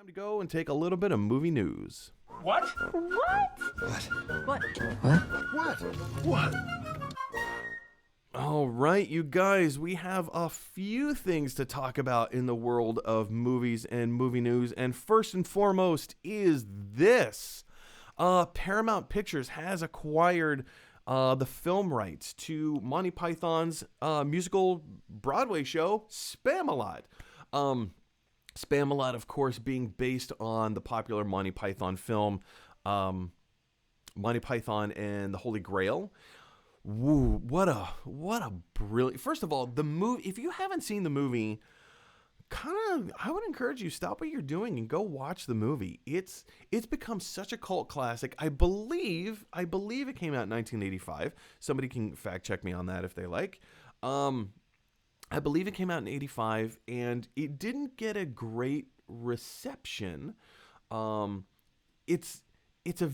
Time to go and take a little bit of movie news. What? What? All right, you guys, we have a few things to talk about in the world of movies and movie news. And first and foremost is this. Paramount Pictures has acquired the film rights to Monty Python's musical Broadway show, Spamalot. Spamalot, of course, being based on the popular Monty Python film, Monty Python and the Holy Grail. Woo, what a brilliant... First of all, the movie, if you haven't seen the movie, I would encourage you, stop what you're doing and go watch the movie. It's become such a cult classic. I believe it came out in 1985. Somebody can fact check me on that if they like. I believe it came out in 85, and it didn't get a great reception. It's a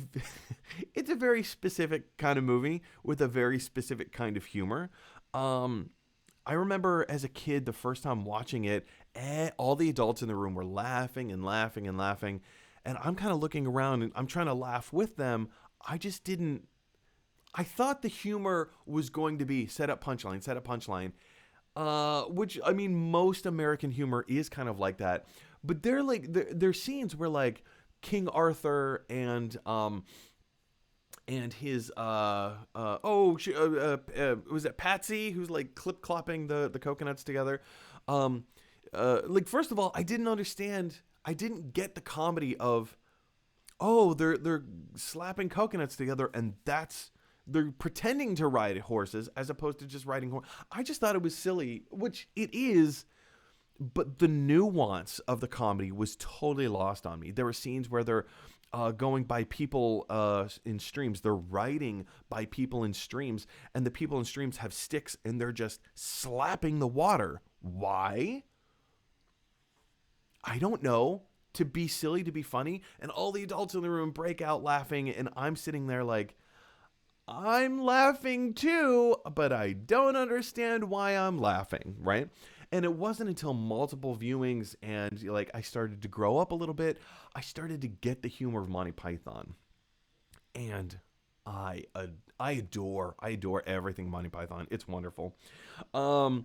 it's a very specific kind of movie with a very specific kind of humor. I remember as a kid, the first time watching it, all the adults in the room were laughing and laughing and laughing, and I'm kind of looking around and I'm trying to laugh with them. I thought the humor was going to be set up punchline. Which, I mean, most American humor is kind of like that, but they're scenes where like King Arthur and his was it Patsy who's like clip-clopping the coconuts together. Like, first of all, I didn't get the comedy of, they're slapping coconuts together and they're pretending to ride horses as opposed to just riding horses. I just thought it was silly, which it is, but the nuance of the comedy was totally lost on me. There were scenes where they're going by people in streams. They're riding by people in streams, and the people in streams have sticks, and they're just slapping the water. Why? I don't know. To be silly, to be funny, and all the adults in the room break out laughing, and I'm sitting there like, I'm laughing too, but I don't understand why I'm laughing, right? And it wasn't until multiple viewings and like I started to grow up a little bit, I started to get the humor of Monty Python. And I adore everything Monty Python. It's wonderful. So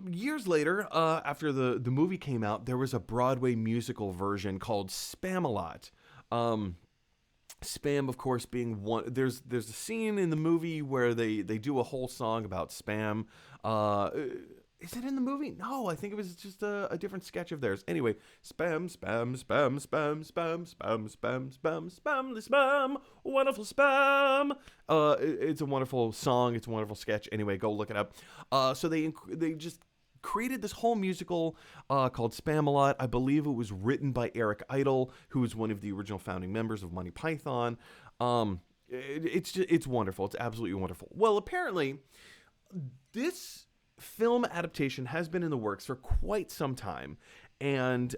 years later, after the movie came out, there was a Broadway musical version called Spamalot. Spam, of course, being one. There's a scene in the movie where they do a whole song about spam. Is it in the movie? No, I think it was just a different sketch of theirs. Anyway, spam, the spam, wonderful spam. It's a wonderful song. It's a wonderful sketch. Anyway, go look it up. So they just created this whole musical called Spamalot. I believe it was written by Eric Idle, who was one of the original founding members of Monty Python. It's wonderful. It's absolutely wonderful. Well, apparently, this film adaptation has been in the works for quite some time, and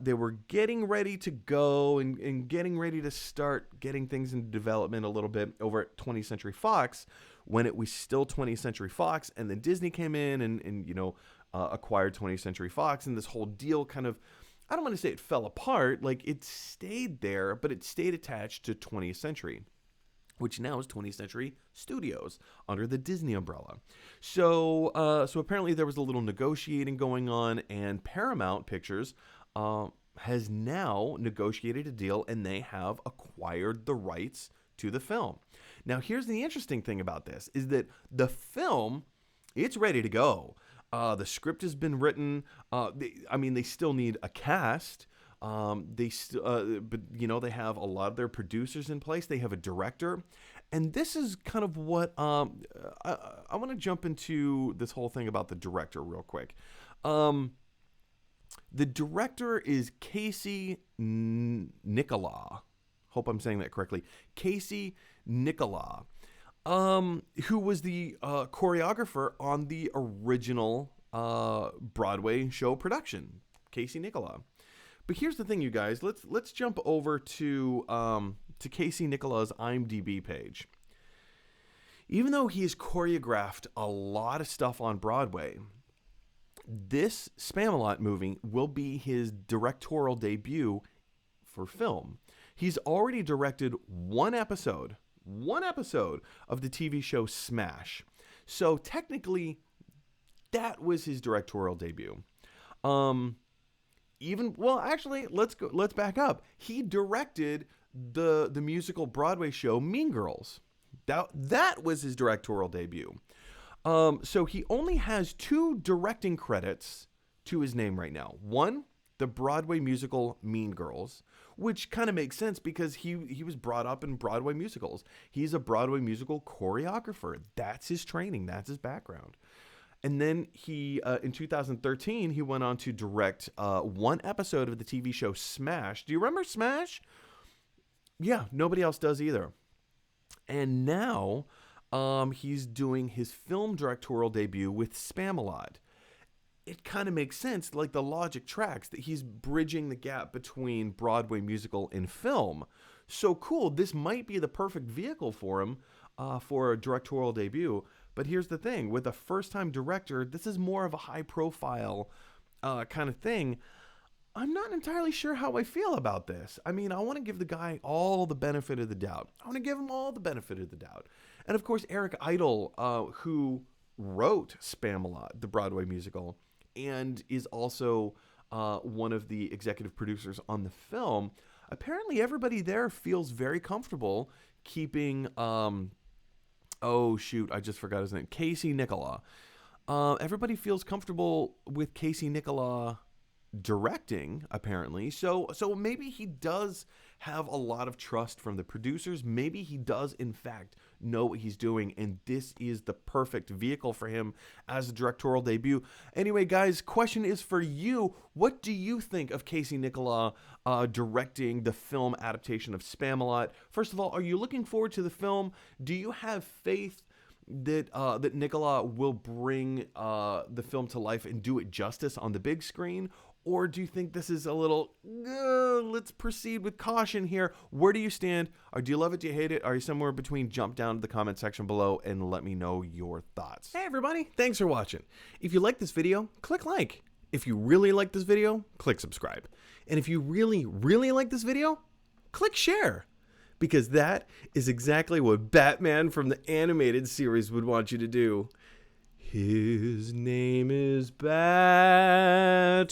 they were getting ready to go and getting ready to start getting things into development a little bit over at 20th Century Fox, when it was still 20th Century Fox, and then Disney came in and acquired 20th Century Fox, and this whole deal kind of, I don't want to say it fell apart, like it stayed there, but it stayed attached to 20th Century, which now is 20th Century Studios under the Disney umbrella. So apparently there was a little negotiating going on, and Paramount Pictures has now negotiated a deal, and they have acquired the rights to the film. Now, here's the interesting thing about this, is that the film, it's ready to go. The script has been written. They still need a cast. But they have a lot of their producers in place. They have a director. And this is kind of what, I want to jump into this whole thing about the director real quick. The director is Casey Nicola. Hope I'm saying that correctly. Casey Nicola, who was the choreographer on the original Broadway show production. Casey Nicola. But here's the thing, you guys. Let's jump over to Casey Nicola's IMDb page. Even though he has choreographed a lot of stuff on Broadway, this Spamalot movie will be his directorial debut for film. He's already directed one episode of the TV show Smash. So technically, that was his directorial debut. Let's back up. He directed the musical Broadway show Mean Girls. That was his directorial debut. So he only has 2 directing credits to his name right now. One, the Broadway musical Mean Girls, which kind of makes sense because he was brought up in Broadway musicals. He's a Broadway musical choreographer. That's his training. That's his background. And then he, in 2013, he went on to direct one episode of the TV show Smash. Do you remember Smash? Yeah, nobody else does either. And now he's doing his film directorial debut with Spamalot. It kind of makes sense, like the logic tracks, that he's bridging the gap between Broadway musical and film. So cool. This might be the perfect vehicle for him for a directorial debut. But here's the thing. With a first-time director, this is more of a high-profile kind of thing. I'm not entirely sure how I feel about this. I mean, I want to give the guy all the benefit of the doubt. I want to give him all the benefit of the doubt. And of course, Eric Idle, who wrote Spamalot, the Broadway musical, and is also one of the executive producers on the film. Apparently, everybody there feels very comfortable keeping, oh shoot, I just forgot his name, Casey Nicola. Everybody feels comfortable with Casey Nicola directing, apparently. So maybe he does have a lot of trust from the producers. Maybe he does, in fact, know what he's doing, and this is the perfect vehicle for him as a directorial debut. Anyway, guys, question is for you. What do you think of Casey Nicola directing the film adaptation of Spamalot? First of all, are you looking forward to the film? Do you have faith that Nicola will bring the film to life and do it justice on the big screen? Or do you think this is a little, let's proceed with caution here? Where do you stand? Or do you love it? Do you hate it? Are you somewhere between? Jump down to the comment section below and let me know your thoughts. Hey everybody, thanks for watching. If you like this video, click like. If you really like this video, click subscribe. And if you really, really like this video, click share. Because that is exactly what Batman from the animated series would want you to do. His name is Batman.